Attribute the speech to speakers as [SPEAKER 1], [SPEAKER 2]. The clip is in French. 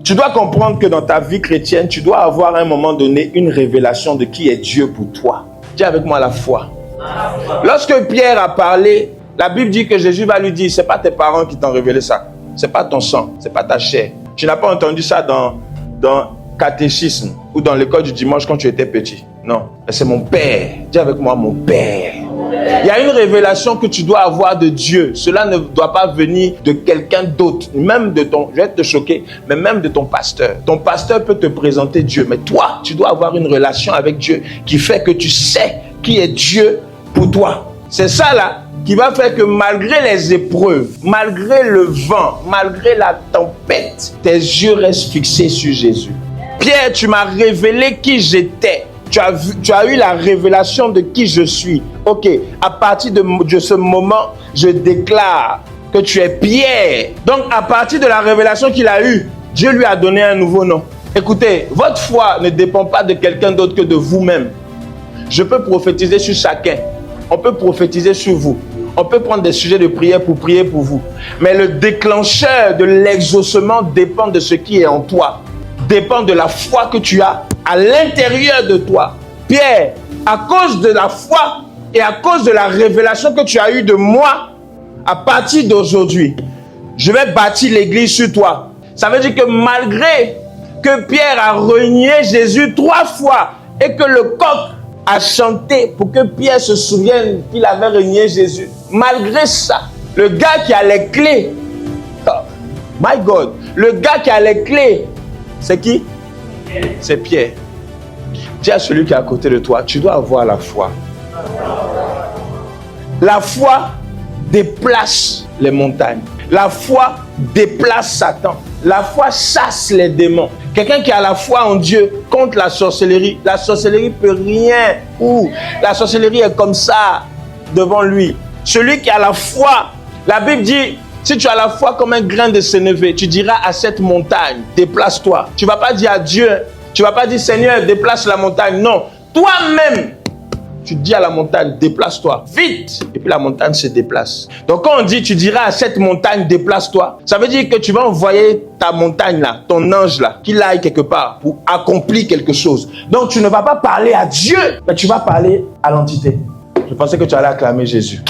[SPEAKER 1] Tu dois comprendre que dans ta vie chrétienne, tu dois avoir à un moment donné une révélation de qui est Dieu pour toi. Dis avec moi la foi. Lorsque Pierre a parlé, la Bible dit que Jésus va lui dire, c'est pas tes parents qui t'ont révélé ça. C'est pas ton sang, c'est pas ta chair. Tu n'as pas entendu ça dans catéchisme ou dans l'école du dimanche quand tu étais petit. Non, c'est mon Père. Dis avec moi, mon Père. Il y a une révélation que tu dois avoir de Dieu. Cela ne doit pas venir de quelqu'un d'autre, même de ton, je vais te choquer, mais même de ton pasteur. Ton pasteur peut te présenter Dieu, mais toi, tu dois avoir une relation avec Dieu qui fait que tu sais qui est Dieu pour toi. C'est ça là qui va faire que malgré les épreuves, malgré le vent, malgré la tempête, tes yeux restent fixés sur Jésus. Pierre, tu m'as révélé qui j'étais. Tu as eu la révélation de qui je suis. Ok, à partir de ce moment, je déclare que tu es Pierre. Donc, à partir de la révélation qu'il a eue, Dieu lui a donné un nouveau nom. Écoutez, votre foi ne dépend pas de quelqu'un d'autre que de vous-même. Je peux prophétiser sur chacun. On peut prophétiser sur vous. On peut prendre des sujets de prière pour prier pour vous. Mais le déclencheur de l'exaucement dépend de ce qui est en toi. Dépend de la foi que tu as à l'intérieur de toi. Pierre, à cause de la foi et à cause de la révélation que tu as eue de moi, à partir d'aujourd'hui, je vais bâtir l'église sur toi. Ça veut dire que malgré que Pierre a renié Jésus 3 fois et que le coq a chanté pour que Pierre se souvienne qu'il avait renié Jésus, malgré ça, le gars qui a les clés, oh, my God, le gars qui a les clés, c'est qui? C'est Pierre. Dis à celui qui est à côté de toi, tu dois avoir la foi. La foi déplace les montagnes. La foi déplace Satan. La foi chasse les démons. Quelqu'un qui a la foi en Dieu contre la sorcellerie peut rien. La sorcellerie est comme ça devant lui. Celui qui a la foi, la Bible dit, si tu as la foi comme un grain de sénévé, tu diras à cette montagne, déplace-toi. Tu ne vas pas dire à Dieu, tu ne vas pas dire Seigneur, déplace la montagne. Non, toi-même, tu dis à la montagne, déplace-toi, vite. Et puis la montagne se déplace. Donc quand on dit, tu diras à cette montagne, déplace-toi, ça veut dire que tu vas envoyer ta montagne là, ton ange là, qu'il aille quelque part pour accomplir quelque chose. Donc tu ne vas pas parler à Dieu, mais tu vas parler à l'entité. Je pensais que tu allais acclamer Jésus.